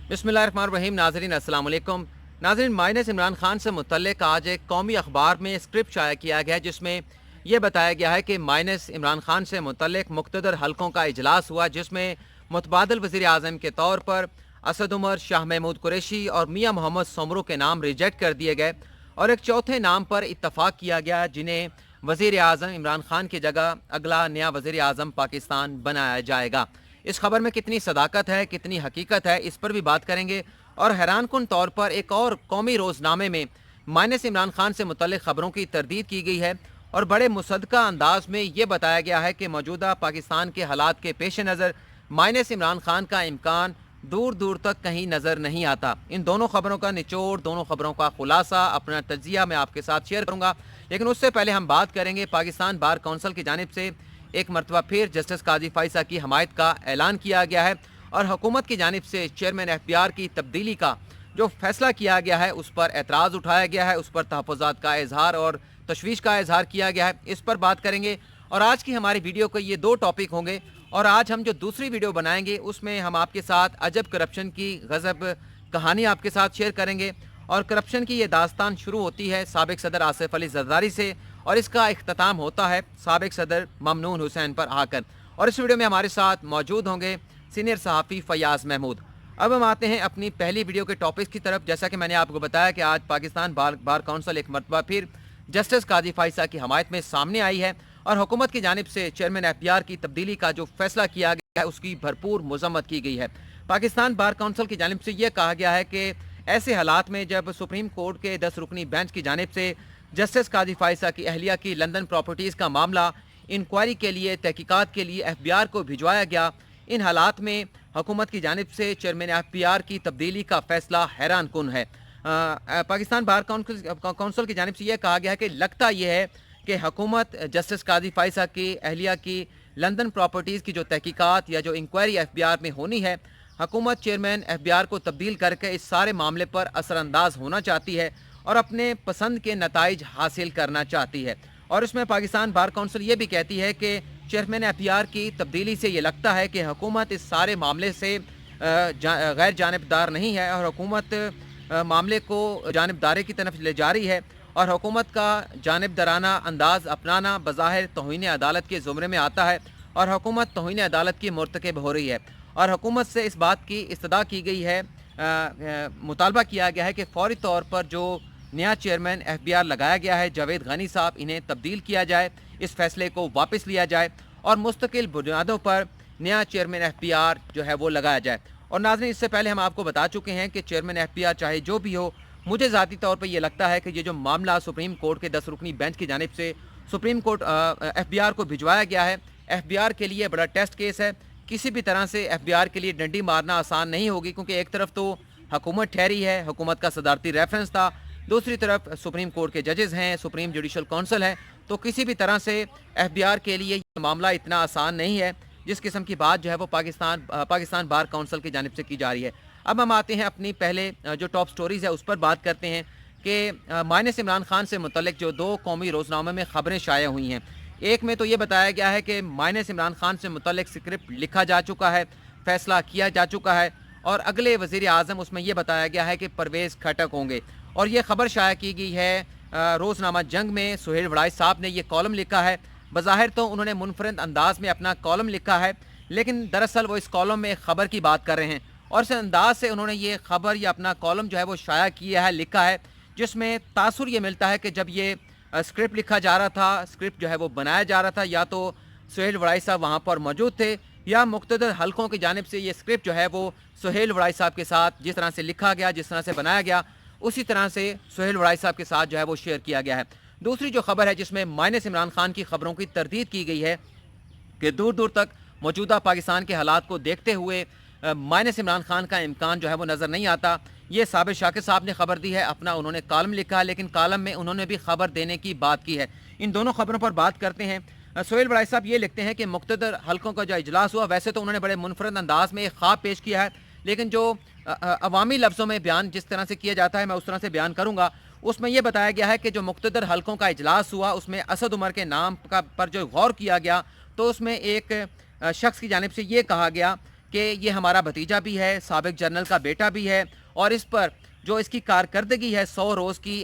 बिस्मिल्लाहिर्रहमानिर्रहीम। नाज़रीन अस्सलाम वालेकुम। नाज़रीन, माइनस इमरान खान से मुतल्लिक आज एक कौमी अखबार में स्क्रिप्ट शाया किया गया है जिसमें यह बताया गया है कि माइनस इमरान खान से मुतल्लिक मुक़्तदर हलकों का इजलास हुआ, जिसमें मुतबादल वज़ीर आज़म के तौर पर असद उमर, शाह महमूद कुरैशी और मियाँ मोहम्मद सोमरू के नाम रिजेक्ट कर दिए गए और एक चौथे नाम पर इत्तफाक किया गया, जिन्हें वज़ीर आज़म इमरान खान की जगह अगला नया वज़ीर आज़म पाकिस्तान बनाया जाएगा। इस खबर में कितनी सदाकत है, कितनी हकीकत है, इस पर भी बात करेंगे। और हैरानकुन तौर पर एक और कौमी रोज़नामे में माइनस इमरान खान से मुतल्लिक खबरों की तरदीद की गई है और बड़े मुसद्दका अंदाज में ये बताया गया है कि मौजूदा पाकिस्तान के हालात के पेश नज़र माइनस इमरान खान का इम्कान दूर दूर तक कहीं नज़र नहीं आता। इन दोनों खबरों का निचोड़, दोनों खबरों का खुलासा, अपना तज्जिया मैं आपके साथ शेयर करूँगा। लेकिन उससे पहले हम बात करेंगे, पाकिस्तान बार कौंसिल की जानिब से एक मरतबा फिर जस्टिस काजी फाइसा की हमायत का ऐलान किया गया है और हुकूमत की जानिब से चेयरमैन एफबीआर की तब्दीली का जो फैसला किया गया है उस पर एतराज़ उठाया गया है, उस पर तहफ़्फ़ुज़ात का इजहार और तशवीश का इजहार किया गया है। इस पर बात करेंगे और आज की हमारी वीडियो के ये दो टॉपिक होंगे और आज हम जो दूसरी वीडियो बनाएंगे उसमें हम आपके साथ अजब करप्शन की गज़ब कहानी आपके साथ शेयर करेंगे। और करप्शन की ये दास्तान शुरू होती है साबिक सदर आसिफ अली जरदारी से और इसका इख्तिताम होता है साबिक सदर ममनून हुसैन पर आकर। और इस वीडियो में हमारे साथ मौजूद होंगे सीनियर सहाफ़ी फयाज़ महमूद। अब हम आते हैं अपनी पहली वीडियो के टॉपिक की तरफ। जैसा कि मैंने आपको बताया कि आज पाकिस्तान बार कौंसिल एक मरतबा फिर जस्टिस काजी फाइसा की हमायत में सामने आई है और हुकूमत की जानिब से चेयरमैन एफबीआर की तब्दीली का जो फैसला किया गया है उसकी भरपूर मजम्मत की गई है। पाकिस्तान बार कौंसिल की जानिब से यह कहा गया है कि ऐसे हालात में जब सुप्रीम कोर्ट के 10 रुकनी बेंच की जानिब से जस्टिस काजी फाइसा की अहलिया की लंदन प्रॉपर्टीज़ का मामला इंक्वायरी के लिए, तहकीकात के लिए एफबीआर को भिजवाया गया, इन हालात में हुकूमत की जानिब से चेयरमैन एफबीआर की तब्दीली का फैसला हैरान कुन है। पाकिस्तान बार कौंसिल की जानिब से यह कहा गया है कि लगता यह है कि हुकूमत जस्टिस काजी फाइसा की अहलिया की लंदन प्रॉपर्टीज़ की जो तहकीकात या जो इंक्वायरी एफबीआर में होनी है, हुकूमत चेयरमैन एफबीआर को तब्दील करके इस सारे मामले पर असरअंदाज होना चाहती है और अपने पसंद के नताइज हासिल करना चाहती है। और इसमें पाकिस्तान बार कौंसिल ये भी कहती है कि चेयरमैन एफबीआर की तब्दीली से ये लगता है कि हुकूमत इस सारे मामले से गैर जानिबदार नहीं है और हुकूमत मामले को जानिबदारी की तरफ ले जा रही है और हुकूमत का जानिबदाराना अंदाज अपनाना बज़ाहिर तौहीन अदालत के ज़ुमरे में आता है और हुकूमत तौहीन अदालत की मुर्तकब हो रही है। और हुकूमत से इस बात की इस्तदा की गई है, मुतालबा किया गया है कि फ़ौरी तौर पर जो नया चेयरमैन एफबीआर लगाया गया है जावेद गनी साहब, इन्हें तब्दील किया जाए, इस फैसले को वापस लिया जाए और मुस्तकिल बुनियादों पर नया चेयरमैन एफबीआर जो है वो लगाया जाए। और नाज़रीन, इससे पहले हम आपको बता चुके हैं कि चेयरमैन एफबीआर चाहे जो भी हो, मुझे ज़ाती तौर पर यह लगता है कि ये जो मामला सुप्रीम कोर्ट के 10 रुकनी बेंच की जानिब से सुप्रीम कोर्ट एफबीआर को भिजवाया गया है, एफबीआर के लिए बड़ा टेस्ट केस है। किसी भी तरह से एफबीआर के लिए डंडी मारना आसान नहीं होगी, क्योंकि एक तरफ तो हुकूमत ठहरी है, हुकूमत का सदारती रेफरेंस था, दूसरी तरफ सुप्रीम कोर्ट के जजेस हैं, सुप्रीम जुडिशल काउंसिल है। तो किसी भी तरह से एफबीआर के लिए ये मामला इतना आसान नहीं है जिस किस्म की बात जो है वो पाकिस्तान बार काउंसिल की जानिब से की जा रही है। अब हम आते हैं अपनी पहले जो टॉप स्टोरीज़ है उस पर बात करते हैं कि माइनस इमरान खान से मुतल्लिक जो दो कौमी रोज़नामे में ख़बरें शाया हुई हैं। एक में तो ये बताया गया है कि माइनस इमरान खान से मुतल्लिक स्क्रिप्ट लिखा जा चुका है, फैसला किया जा चुका है और अगले वज़ीर आज़म उसमें यह बताया गया है कि परवेज़ खटक होंगे। और ये ख़बर शाया की गई है रोज़नामा जंग में। सुहेल वड़ाई साहब ने यह कॉलम लिखा है। बज़ाहिर तो उन्होंने मुनफरद अंदाज में अपना कॉलम लिखा है, लेकिन दरअसल वो इस कॉलम में एक ख़बर की बात कर रहे हैं और इस अंदाज से उन्होंने ये ख़बर या अपना कॉलम जो है वो शाया किया है, लिखा है, जिसमें तासुर ये मिलता है कि जब ये स्क्रिप्ट लिखा जा रहा था, स्क्रिप्ट जो है वो बनाया जा रहा था, या तो सुहेल वड़ाई साहब वहाँ पर मौजूद थे या मुख्तलिफ हलकों की जानिब से ये स्क्रिप्ट जो है वो सुहेल वड़ाई साहब के साथ जिस तरह से लिखा गया, जिस तरह से बनाया गया, उसी तरह से सुहेल वड़ाई साहब के साथ जो है वो शेयर किया गया है। दूसरी जो खबर है जिसमें माइनस इमरान खान की खबरों की तरदीद की गई है कि दूर दूर तक मौजूदा पाकिस्तान के हालात को देखते हुए माइनस इमरान खान का इम्कान जो है वो नज़र नहीं आता। ये साबिर शाकिर साहब ने खबर दी है, अपना उन्होंने कॉलम लिखा है, लेकिन कॉलम में उन्होंने भी खबर देने की बात की है। इन दोनों खबरों पर बात करते हैं। सुहेल वड़ाई साहब ये लिखते हैं कि मुख्तदर हलकों का जो इजलास हुआ, वैसे तो उन्होंने बड़े मुनफरद अंदाज में एक ख्वाब पेश किया है, लेकिन जो अवामी लफ्ज़ों में बयान जिस तरह से किया जाता है मैं उस तरह से बयान करूँगा। उसमें यह बताया गया है कि जो मुख्तदर हलकों का इजलास हुआ उसमें असद उमर के नाम का पर जो गौर किया गया, तो उसमें एक शख्स की जानिब से ये कहा गया کہ ये हमारा भतीजा भी है, साबिक जनरल का बेटा भी है और इस पर जो इसकी कारकर्दगी है 100 रोज़ की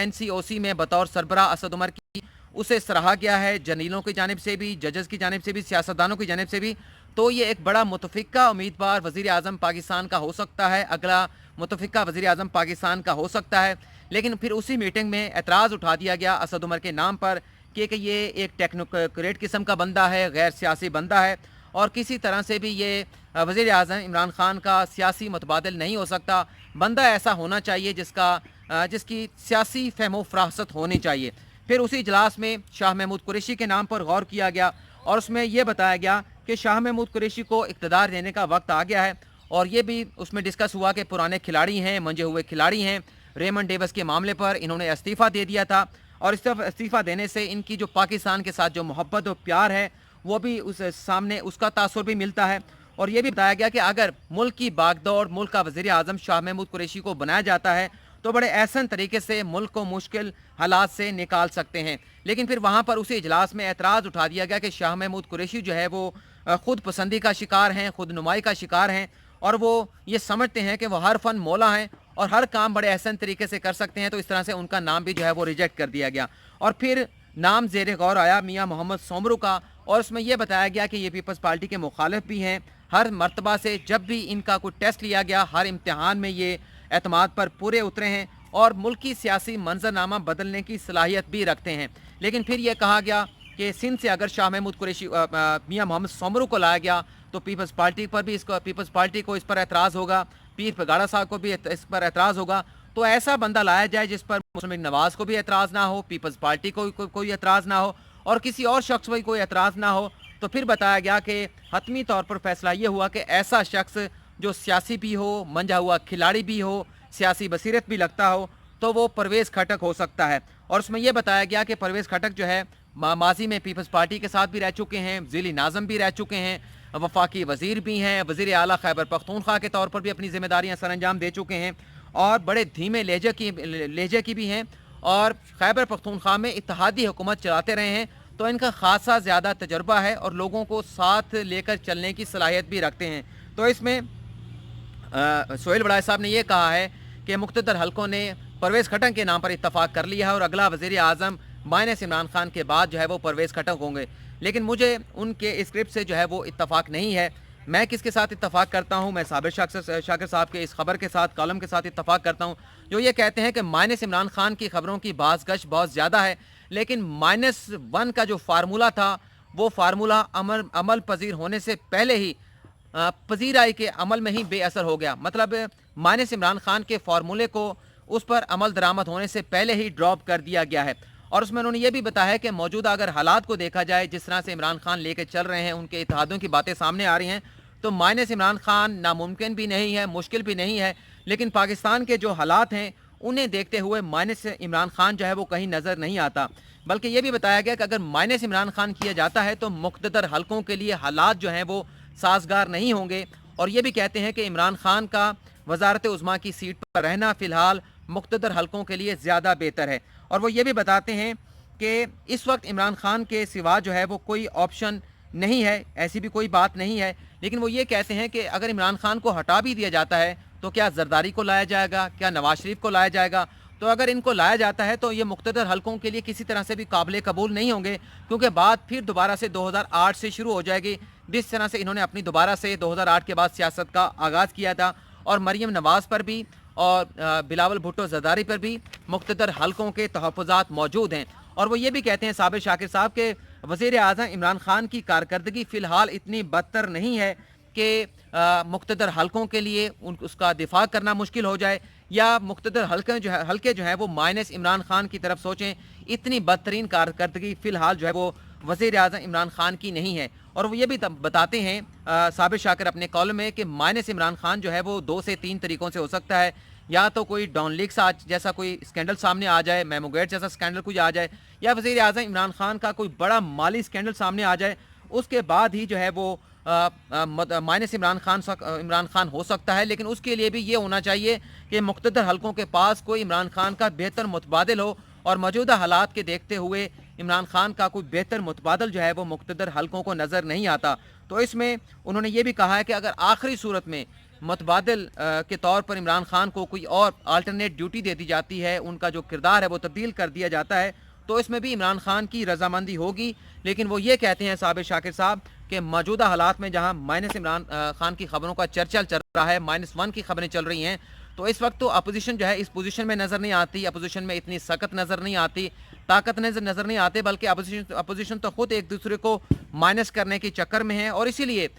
NCOC में बतौर सरबराह असद उमर की, उसे सराहा गया है जर्नलों की जानिब से भी, जजेस की जानिब से भी, सियासतदानों की जानिब से भी। तो ये एक बड़ा मुतफ़िक़ा उम्मीदवार वज़ीर आज़म पाकिस्तान का हो सकता है, अगला मुतफ़िक़ा वज़ीर आज़म पाकिस्तान का हो सकता है। लेकिन फिर उसी मीटिंग में एतराज़ उठा दिया गया असद उमर के नाम पर कि ये एक टेक्नोक्रेट किस्म का बंदा है, गैर सियासी बंदा है और किसी तरह से भी ये वज़ीर आज़म इमरान खान का सियासी मुतबादिल नहीं हो सकता। बंदा ऐसा होना चाहिए जिसकी सियासी फ़हमो फ़रासत होनी चाहिए। फिर उसी इजलास में शाह महमूद कुरैशी के नाम पर गौर किया गया और उसमें यह बताया गया कि शाह महमूद कुरैशी को इक़्तिदार देने का वक्त आ गया है और ये भी उसमें डिस्कस हुआ कि पुराने खिलाड़ी हैं, मंजे हुए खिलाड़ी हैं। रेमंड डेविस के मामले पर इन्होंने इस्तीफ़ा दे दिया था और इस्तीफ़ा देने से इनकी जो पाकिस्तान के साथ जो मोहब्बत और प्यार है वो भी उस सामने उसका तासुर भी मिलता है। और ये भी बताया गया कि अगर मुल्क की बागडोर, मुल्क का वज़ीर आज़म शाह महमूद कुरैशी को बनाया जाता है तो बड़े एहसन तरीके से मुल्क को मुश्किल हालात से निकाल सकते हैं। लेकिन फिर वहाँ पर उसी इजलास में एतराज़ उठा दिया गया कि शाह महमूद कुरैशी जो है वो ख़ुद पसंदी का शिकार हैं, खुद नुमाई का शिकार हैं और वो ये समझते हैं कि वो हर फ़न मौला हैं और हर काम बड़े एहसन तरीके से कर सकते हैं। तो इस तरह से उनका नाम भी जो है वो रिजेक्ट कर दिया गया और फिर नाम ज़ेर गौर आया मियाँ मोहम्मद सोमरू का और उसमें यह बताया गया कि ये पीपल्स पार्टी के मुखालिफ भी हैं। हर मर्तबा से जब भी इनका कोई टेस्ट लिया गया, हर इम्तिहान में ये एतमाद पर पूरे उतरे हैं और मुल्क की सियासी मंजरनामा बदलने की सलाहियत भी रखते हैं। लेकिन फिर यह कहा गया कि सिंध से अगर शाह महमूद कुरैशी मियाँ मोहम्मद सोमरू को लाया गया तो पीपल्स पार्टी को इस पर एतराज़ होगा, पीर पगाड़ा साहब को भी इस पर एतराज़ होगा। तो ऐसा बंदा लाया जाए जिस पर मुस्लिम लीग नवाज़ को भी एतराज़ ना हो, पीपल्स पार्टी को कोई एतराज़ ना हो और किसी और शख्स पर कोई एतराज़ ना हो। तो फिर बताया गया कि हतमी तौर पर फैसला ये हुआ कि ऐसा शख्स जो सियासी भी हो, मंझा हुआ खिलाड़ी भी हो, सियासी बसीरत भी लगता हो, तो वो परवेज़ खटक हो सकता है। और उसमें यह बताया गया कि परवेज़ खटक जो है माजी में पीपल्स पार्टी के साथ भी रह चुके हैं, ज़िली नाज़म भी रह चुके हैं, वफाकी वज़ीर भी हैं, वज़ीर आला खैबर पख्तूनख्वा के तौर पर भी अपनी ज़िम्मेदारियाँ सर अंजाम दे चुके हैं और बड़े धीमे लहजे की भी हैं और खैबर पख्तूनख्वा में इत्तेहादी हुकूमत चलाते रहे हैं। तो इनका खासा ज़्यादा तजर्बा है और लोगों को साथ लेकर चलने की सलाहियत भी रखते हैं। तो इसमें सोहेल बड़ाई साहब ने यह कहा है कि मुख्तदर हलकों ने परवेज़ खटक के नाम पर इत्तफाक कर लिया है और अगला वज़ीर आज़म माइनस इमरान खान के बाद जो है वो परवेज़ खटक होंगे। लेकिन मुझे उनके स्क्रिप्ट से जो है वो इत्तफाक नहीं है। मैं किसके साथ इत्तफाक करता हूँ? मैं साबिर शाकिर साहब के इस खबर के साथ, कॉलम के साथ इत्तफाक करता हूँ जो ये कहते हैं कि माइनस इमरान खान की खबरों की बाज़गश बहुत ज़्यादा है, लेकिन -1 का जो फार्मूला था वो फार्मूला अमल पजीर होने से पहले ही पजीराई के अमल में ही बेअसर हो गया। मतलब माइनस इमरान खान के फार्मूले को उस पर अमल दरामद होने से पहले ही ड्रॉप कर दिया गया है। और उसमें उन्होंने ये भी बताया कि मौजूदा अगर हालात को देखा जाए, जिस तरह से इमरान खान लेके चल रहे हैं, उनके इत्तेहादों की बातें सामने आ रही हैं, तो माइनस इमरान खान नामुमकिन भी नहीं है, मुश्किल भी नहीं है। लेकिन पाकिस्तान के जो हालात हैं उन्हें देखते हुए माइनस इमरान खान जो है वो कहीं नज़र नहीं आता। बल्कि ये भी बताया गया कि अगर माइनस इमरान खान किया जाता है तो मुख्तदर हलकों के लिए हालात जो हैं वो साजगार नहीं होंगे। और ये भी कहते हैं कि इमरान खान का वजारत उज़्मा की सीट पर रहना फ़िलहाल मुख्तदर हलकों के लिए ज़्यादा बेहतर है। और वो ये भी बताते हैं कि इस वक्त इमरान खान के सिवा जो है वो कोई ऑप्शन नहीं है, ऐसी भी कोई बात नहीं है। लेकिन वो ये कहते हैं कि अगर इमरान खान को हटा भी दिया जाता है तो क्या जरदारी को लाया जाएगा, क्या नवाज शरीफ को लाया जाएगा? तो अगर इनको लाया जाता है तो ये मुख्तदर हलकों के लिए किसी तरह से भी काबिल कबूल नहीं होंगे, क्योंकि बात फिर दोबारा से 2008 से शुरू हो जाएगी, जिस तरह से इन्होंने अपनी दोबारा से 2008 के बाद सियासत का आगाज़ किया था। और मरीम नवाज़ पर भी और बिलावल भुट्टो जरदारी पर भी मुख्तदर हलकों के तहफ़्फ़ुज़ात मौजूद हैं। और वो ये भी कहते हैं साबिर शाकिर साहब के वज़ीर आज़म इमरान खान की कारकर्दगी फ़िलहाल इतनी बदतर नहीं है कि मुख्तदर हलकों के लिए उसका दिफा करना मुश्किल हो जाए, या मुख्तदर हलके जो है वो माइनस इमरान खान की तरफ सोचें। इतनी बदतरीन कारकर्दगी फ़िलहाल जो है वो वज़ीर आज़म इमरान खान की नहीं है। और वो ये भी बताते हैं साबिर शाकिर अपने कॉलम में कि माइनस इमरान खान जो है वो 2 से 3 तरीक़ों से हो सकता है। या तो कोई डॉन लीक्स जैसा कोई स्कैंडल सामने आ जाए, मेमोगेट जैसा स्कैंडल कुछ आ जाए, या वज़ीर आज़म इमरान खान का कोई बड़ा माली स्कैंडल सामने आ जाए, उसके बाद ही जो है वो माइनस इमरान खान हो सकता है। लेकिन उसके लिए भी ये होना चाहिए कि मुख्तदर हलकों के पास कोई इमरान खान का बेहतर मुतबादिल हो, और मौजूदा हालात के देखते हुए इमरान खान का कोई बेहतर मुतबादिल जो है वो मुख्तदर हलकों को नज़र नहीं आता। तो इसमें उन्होंने ये भी कहा है कि अगर आखिरी सूरत में मतबादल के तौर पर इमरान खान को कोई और अल्टरनेट ड्यूटी दे दी जाती है, उनका जो किरदार है वो तब्दील कर दिया जाता है, तो इसमें भी इमरान खान की रजामंदी होगी। लेकिन वो ये कहते हैं साबिर शाकिर साहब कि मौजूदा हालात में जहां माइनस इमरान खान की खबरों का चर्चा चल रहा है, -1 की खबरें चल रही हैं, तो इस वक्त तो अपोजिशन जो है इस पोजीशन में नज़र नहीं आती, अपोजिशन में इतनी सख्त नज़र नहीं आती, ताकत नज़र नहीं आते, बल्कि अपोजिशन तो खुद एक दूसरे को माइनस करने के चक्कर में है। और इसीलिए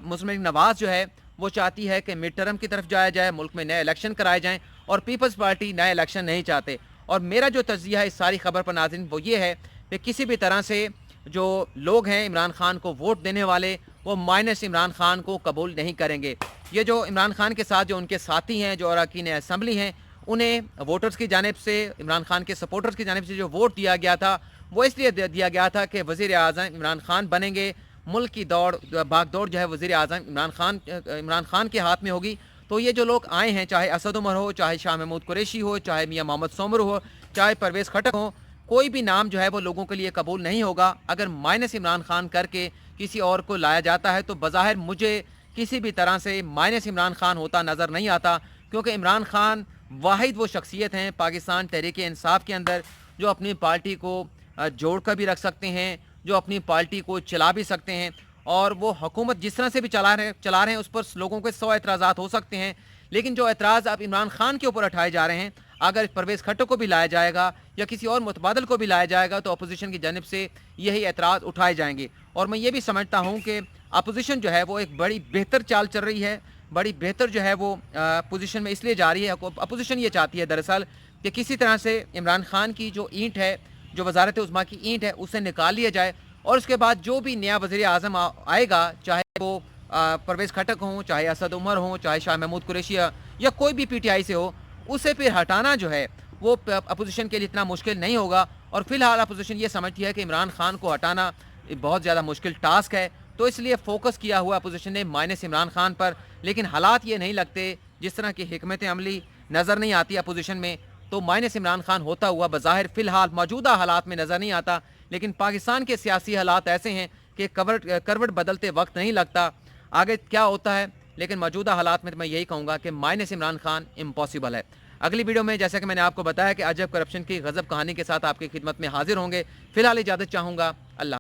मुस्लिम लीग नवाज़ जो है वो चाहती है कि मिड टर्म की तरफ जाया जाए, मुल्क में नए इलेक्शन कराए जाएँ, और पीपल्स पार्टी नए इलेक्शन नहीं चाहते। और मेरा जो तज्जिया है इस सारी खबर पर नाज़रीन वो ये है कि किसी भी तरह से जो लोग हैं इमरान खान को वोट देने वाले, वो माइनस इमरान खान को कबूल नहीं करेंगे। ये जो इमरान खान के साथ जो उनके साथी हैं, जो अरकान असम्बली हैं, उन्हें वोटर्स की जानिब से, इमरान खान के सपोर्टर्स की जानिब से जो वोट दिया गया था वो इसलिए दिया गया था कि वज़ीर आज़म इमरान खान बनेंगे, मुल्क की भाग दौड़ जो है वज़ीर आज़म इमरान खान के हाथ में होगी। तो ये जो लोग आए हैं, चाहे असद उमर हो, चाहे शाह महमूद कुरैशी हो, चाहे मियां मोहम्मद सोमर हो, चाहे परवेज़ खटक हो, कोई भी नाम जो है वो लोगों के लिए कबूल नहीं होगा। अगर माइनस इमरान खान करके किसी और को लाया जाता है तो बज़ाहिर मुझे किसी भी तरह से माइनस इमरान खान होता नज़र नहीं आता, क्योंकि इमरान खान वाहिद वो शख्सियत हैं पाकिस्तान तहरीक इंसाफ के अंदर जो अपनी पार्टी को जोड़ कर भी रख सकते हैं, जो अपनी पार्टी को चला भी सकते हैं, और वो हुकूमत जिस तरह से भी चला रहे हैं उस पर लोगों के 100 एतराज़ात हो सकते हैं। लेकिन जो एतराज़ अब इमरान खान के ऊपर उठाए जा रहे हैं, अगर परवेज़ खट्टक को भी लाया जाएगा या किसी और मुतबादल को भी लाया जाएगा तो अपोजिशन की जानिब से यही एतराज़ उठाए जाएंगे। और मैं ये भी समझता हूँ कि अपोजिशन जो है वो एक बड़ी बेहतर चाल चल रही है, बड़ी बेहतर जो है वो पोजीशन में इसलिए जा रही है। अपोजिशन ये चाहती है दरअसल कि किसी तरह से इमरान खान की जो ईंट है, जो वजारत उज़्मा की ईंट है, उसे निकाल लिया जाए, और उसके बाद जो भी नया वज़ीर आज़म आएगा, चाहे वो परवेज़ खट्टक हों, चाहे असद उमर हों, चाहे शाह महमूद कुरैशी या कोई भी PTI से हो, उसे फिर हटाना जो है वो अपोजिशन के लिए इतना मुश्किल नहीं होगा। और फिलहाल अपोजिशन ये समझती है कि इमरान खान को हटाना बहुत ज़्यादा मुश्किल टास्क है, तो इसलिए फोकस किया हुआ अपोजिशन ने माइनस इमरान खान पर। लेकिन हालात ये नहीं लगते, जिस तरह की हिकमत अमली नज़र नहीं आती अपोजिशन में, तो माइनस इमरान खान होता हुआ बज़ाहिर फ़िलहाल मौजूदा हालात में नज़र नहीं आता। लेकिन पाकिस्तान के सियासी हालात ऐसे हैं कि करवट बदलते वक्त नहीं लगता, आगे क्या होता है। लेकिन मौजूदा हालात में तो मैं यही कहूँगा कि माइनस इमरान खान इम्पॉसिबल है। अगली वीडियो में जैसा कि मैंने आपको बताया कि अजब करप्शन की गजब कहानी के साथ आपकी खिदमत में हाजिर होंगे। फिलहाल इजाज़त चाहूँगा। अल्लाह।